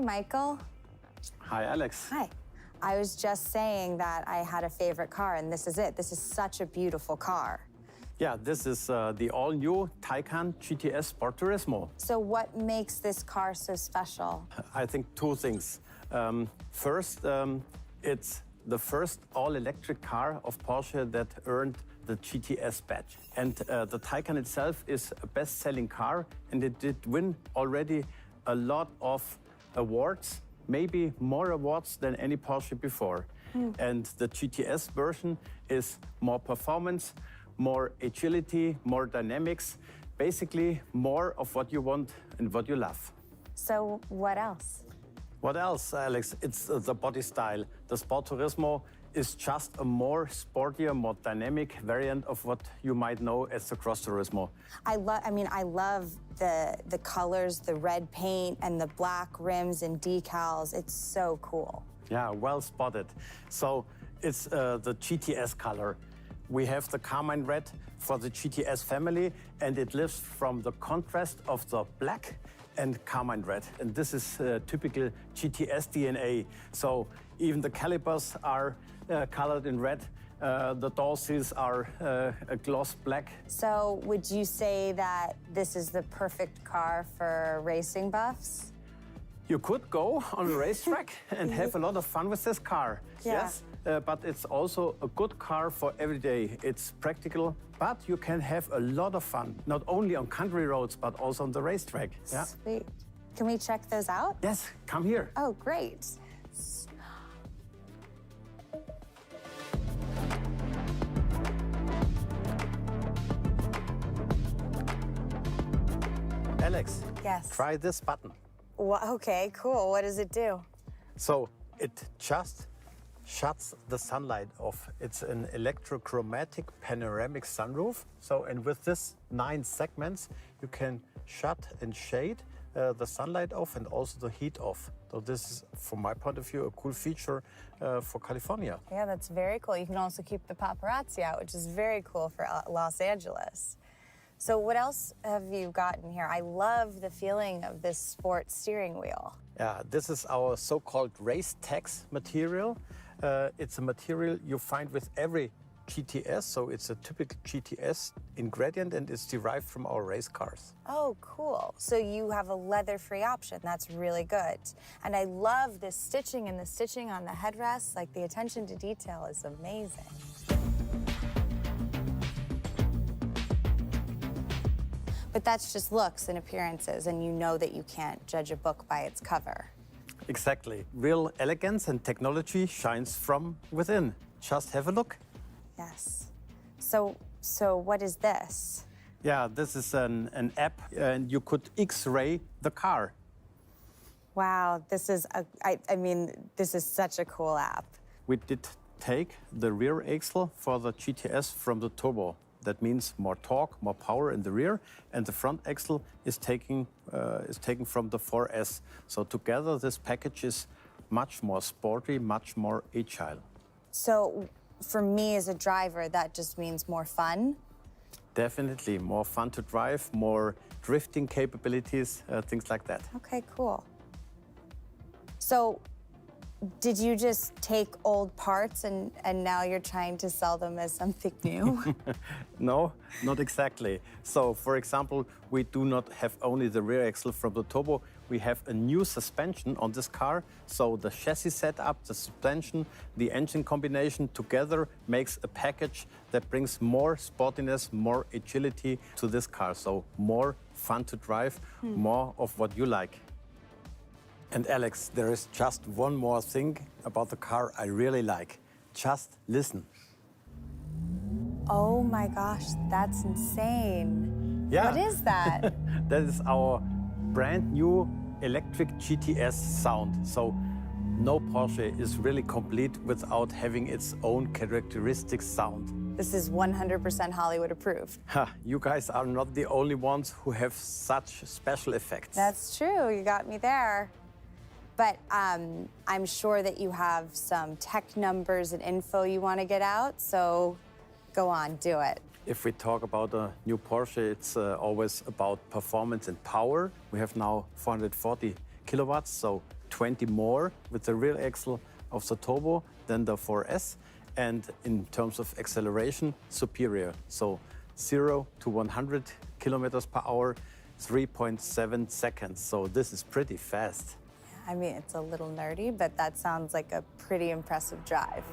Hi, Michael. Hi, Alex. Hi. I was just saying that I had a favorite car, and this is it. This is such a beautiful car. Yeah, this is the all-new Taycan GTS Sport Turismo. So what makes this car so special? I think two things. First, it's the first all-electric car of Porsche that earned the GTS badge. And the Taycan itself is a best-selling car, and it did win already a lot of awards, maybe more awards than any Porsche before. And the GTS version is more performance, more agility, more dynamics, basically more of what you want and what you love. So what else? What else, Alex? It's the body style. The Sport Turismo is just a more sportier, more dynamic variant of what you might know as the Cross Turismo. I love the colors, the red paint and the black rims and decals. It's so cool. Yeah, well spotted. So it's the GTS color. We have the carmine red for the GTS family, and it lives from the contrast of the black and carmine red. And this is typical GTS DNA. So even the calipers are colored in red. The door seals are a gloss black. So would you say that this is the perfect car for racing buffs? You could go on a racetrack and have a lot of fun with this car. Yeah. Yes, but it's also a good car for every day. It's practical, but you can have a lot of fun, not only on country roads, but also on the racetrack. Yeah? Sweet. Can we check those out? Yes, come here. Oh, great. Alex, Yes. try this button. Okay, cool. What does it do? So it just shuts the sunlight off. It's an electrochromatic panoramic sunroof. So, and with this 9 segments, you can shut and shade the sunlight off and also the heat off. So this is, from my point of view, a cool feature for California. Yeah, that's very cool. You can also keep the paparazzi out, which is very cool for Los Angeles. So what else have you gotten here? I love the feeling of this sport steering wheel. Yeah, this is our so-called race tax material. It's a material you find with every GTS, so it's a typical GTS ingredient and it's derived from our race cars. Oh, cool. So you have a leather-free option. That's really good. And I love this stitching and the stitching on the headrests. Like, the attention to detail is amazing. But that's just looks and appearances, and you know that you can't judge a book by its cover. Exactly. Real elegance and technology shines from within. Just have a look. Yes. So what is this? Yeah, this is an app, and you could X-ray the car. Wow, this is this is such a cool app. We did take the rear axle for the GTS from the turbo. That means more torque, more power in the rear, and the front axle is taken from the 4S. So together, this package is much more sporty, much more agile. So for me as a driver, that just means more fun? Definitely more fun to drive, more drifting capabilities, things like that. Okay, cool. So did you just take old parts and now you're trying to sell them as something new? No, not exactly. So, for example, we do not have only the rear axle from the turbo, we have a new suspension on this car. So the chassis setup, the suspension, the engine combination together makes a package that brings more sportiness, more agility to this car. So more fun to drive, more of what you like. And Alex, there is just one more thing about the car I really like. Just listen. Oh my gosh, that's insane. Yeah. What is that? That is our brand new electric GTS sound. So no Porsche is really complete without having its own characteristic sound. This is 100% Hollywood approved. Ha, you guys are not the only ones who have such special effects. That's true, you got me there. But I'm sure that you have some tech numbers and info you want to get out, so go on, do it. If we talk about a new Porsche, it's always about performance and power. We have now 440 kilowatts, so 20 more with the rear axle of the turbo than the 4S. And in terms of acceleration, superior. So 0 to 100 kilometers per hour, 3.7 seconds. So this is pretty fast. I mean, it's a little nerdy, but that sounds like a pretty impressive drive.